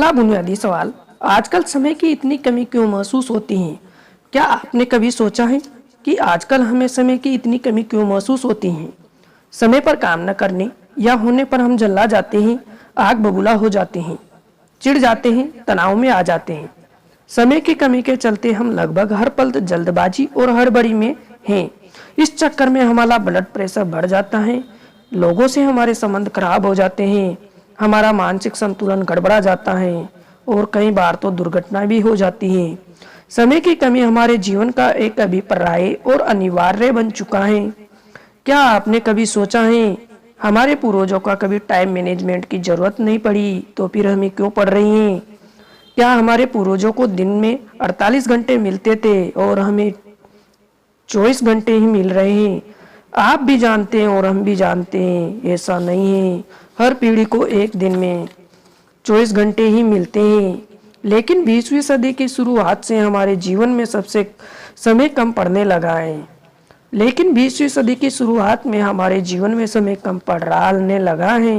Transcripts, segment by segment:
पहला बुनियादी सवाल, आजकल समय की इतनी कमी क्यों महसूस होती है? क्या आपने कभी सोचा है कि आजकल हमें समय की इतनी कमी क्यों महसूस होती है? समय पर काम न करने या होने पर हम जल्ला जाते हैं, आग बबूला हो जाते हैं, चिढ़ जाते हैं, तनाव में आ जाते हैं। समय की कमी के चलते हम लगभग हर पल जल्दबाजी और हड़बड़ी में हैं। इस चक्कर में हमारा ब्लड प्रेशर बढ़ जाता है, लोगों से हमारे संबंध खराब हो जाते हैं, हमारा मानसिक संतुलन गड़बड़ा जाता है और कई बार तो दुर्घटना भी हो जाती है। समय की कमी हमारे जीवन का एक अभिप्राय और अनिवार्य बन चुका है। क्या आपने कभी सोचा है, हमारे पूर्वजों का कभी टाइम मैनेजमेंट की जरूरत नहीं पड़ी तो फिर हमें क्यों पड़ रही है? क्या हमारे पूर्वजों को दिन में 48 घंटे मिलते थे और हमें 24 घंटे ही मिल रहे हैं? आप भी जानते हैं और हम भी जानते हैं ऐसा नहीं है। हर पीढ़ी को एक दिन में 24 घंटे ही मिलते हैं, लेकिन 20वीं सदी की शुरुआत से हमारे जीवन में सबसे समय कम पड़ने लगा है। लेकिन 20वीं सदी की शुरुआत में हमारे जीवन में समय कम पड़ने लगा है।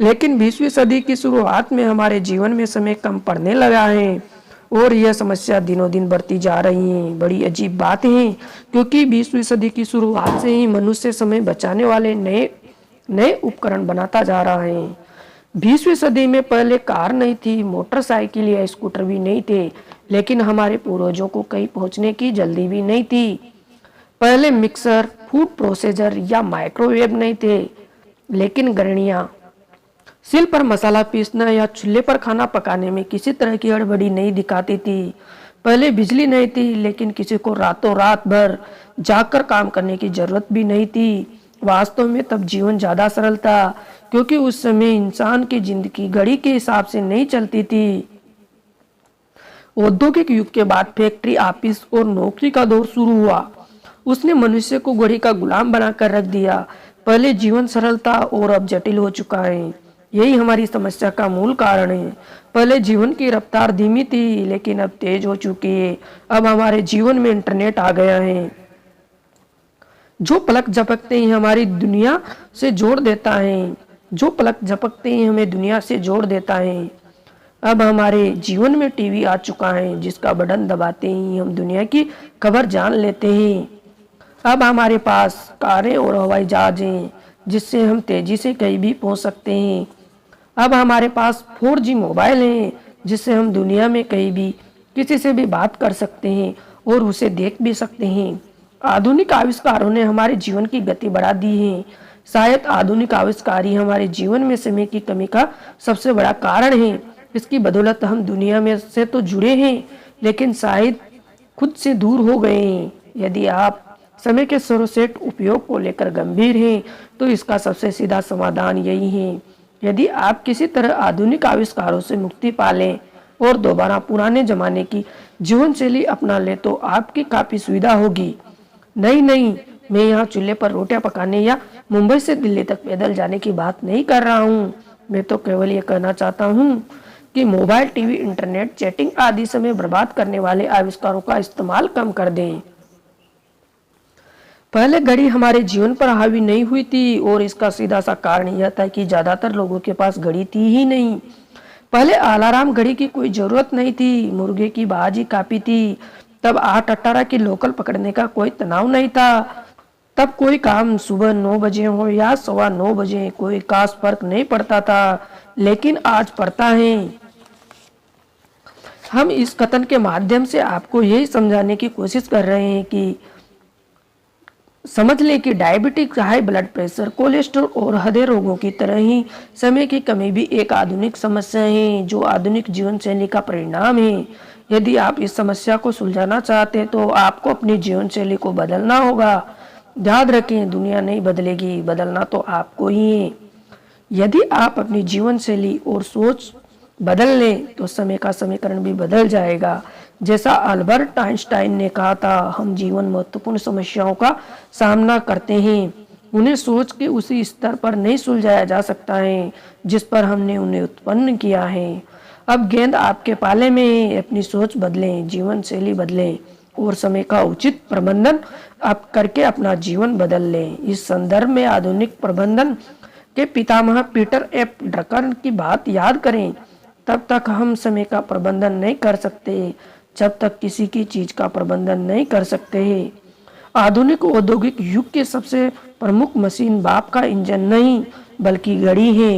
लेकिन 20वीं सदी की शुरुआत में हमारे जीवन में समय कम पड़ने लगा है और यह समस्या दिनों दिन बढ़ती जा रही है। बड़ी अजीब बात है, क्योंकि 20वीं सदी की शुरुआत से ही मनुष्य समय बचाने वाले नए नए उपकरण बनाता जा रहा है। 20वीं सदी में पहले कार नहीं थी, मोटरसाइकिल या स्कूटर भी नहीं थे, लेकिन हमारे पूर्वजों को कहीं पहुंचने की जल्दी भी नहीं थी। पहले मिक्सर, फूड प्रोसेसर या माइक्रोवेव नहीं थे, लेकिन गृहिणियां सिल पर मसाला पीसना या चूल्हे पर खाना पकाने में किसी तरह की हड़बड़ी नहीं दिखाती थी। पहले बिजली नहीं थी, लेकिन किसी को रातों रात भर जागकर काम करने की जरूरत भी नहीं थी। वास्तव में तब जीवन ज्यादा सरल था, क्योंकि उस समय इंसान की जिंदगी घड़ी के हिसाब से नहीं चलती थी। औद्योगिक युग के बाद फैक्ट्री, ऑफिस और नौकरी का दौर शुरू हुआ। उसने मनुष्य को घड़ी का गुलाम बनाकर रख दिया। पहले जीवन सरल था और अब जटिल हो चुका है। यही हमारी समस्या का मूल कारण है। पहले जीवन की रफ्तार धीमी थी, लेकिन अब तेज हो चुकी है। अब हमारे जीवन में इंटरनेट आ गया है, जो पलक झपकते ही हमारी दुनिया से जोड़ देता है। जो पलक झपकते ही हमें दुनिया से जोड़ देता है। अब हमारे जीवन में टीवी आ चुका है, जिसका बटन दबाते ही हम दुनिया की खबर जान लेते हैं। अब हमारे पास कारें और हवाई जहाज हैं, जिससे हम तेजी से कहीं भी पहुंच सकते हैं। अब हमारे पास 4G मोबाइल हैं, जिससे हम दुनिया में कहीं भी किसी से भी बात कर सकते हैं और उसे देख भी सकते हैं। आधुनिक आविष्कारों ने हमारे जीवन की गति बढ़ा दी है। शायद आधुनिक आविष्कार ही हमारे जीवन में समय की कमी का सबसे बड़ा कारण है। इसकी बदौलत हम दुनिया में से तो जुड़े हैं, लेकिन शायद खुद से दूर हो गए हैं। यदि आप समय के सर्वश्रेष्ठ उपयोग को लेकर गंभीर हैं, तो इसका सबसे सीधा समाधान यही है। यदि आप किसी तरह आधुनिक आविष्कारों से मुक्ति पा लें और दोबारा पुराने जमाने की जीवन शैली अपना लें, तो आपकी काफी सुविधा होगी। नहीं, मैं यहाँ चूल्हे पर रोटियां पकाने या मुंबई से दिल्ली तक पैदल जाने की बात नहीं कर रहा हूँ। मैं तो केवल ये कहना चाहता हूँ कि मोबाइल, टीवी, इंटरनेट, चैटिंग आदि समय बर्बाद करने वाले आविष्कारों का इस्तेमाल कम कर दें। पहले घड़ी हमारे जीवन पर हावी नहीं हुई थी और इसका सीधा सा कारण यह था कि ज्यादातर लोगों के पास घड़ी थी ही नहीं। पहले अलार्म घड़ी की कोई जरूरत नहीं थी, मुर्गे की बाजी काफी थी। तब 8:18 की लोकल पकड़ने का कोई तनाव नहीं था। तब कोई काम सुबह 9 बजे हो या 9:15 बजे, कोई खास फर्क नहीं पड़ता था। लेकिन आज पड़ता है। हम इस कथन के माध्यम से आपको यही समझाने की कोशिश कर रहे हैं कि समझ लें कि diabetic, high blood pressure, cholesterol और हृदय रोगों की तरह ही समय की कमी भी एक आधुनिक समस्या है, जो आधुनिक जीवन शैली का परिणाम है। यदि आप इस समस्या को सुलझाना चाहते हैं, तो आपको अपनी जीवन शैली को बदलना होगा। याद रखें, दुनिया नहीं बदलेगी, बदलना तो आपको ही है। यदि आप अपनी जीवन शैली और सोच बदल लें, तो समय का समीकरण भी बदल जाएगा। जैसा अल्बर्ट आइंस्टाइन ने कहा था, हम जीवन महत्वपूर्ण समस्याओं का सामना करते हैं, उन्हें सोच के उसी स्तर पर नहीं सुलझाया जा सकता है जिस पर हमने उन्हें उत्पन्न किया है। अब गेंद आपके पाले में है। अपनी सोच बदलें, जीवन शैली बदलें और समय का उचित प्रबंधन आप करके अपना जीवन बदल लें। इस संदर्भ में आधुनिक प्रबंधन के पितामह पीटर एफ ड्रकर की बात याद करें। तब तक हम समय का प्रबंधन नहीं कर सकते जब तक किसी की चीज का प्रबंधन नहीं कर सकते। आधुनिक औद्योगिक युग के सबसे प्रमुख मशीन बाप का इंजन नहीं बल्कि घड़ी है।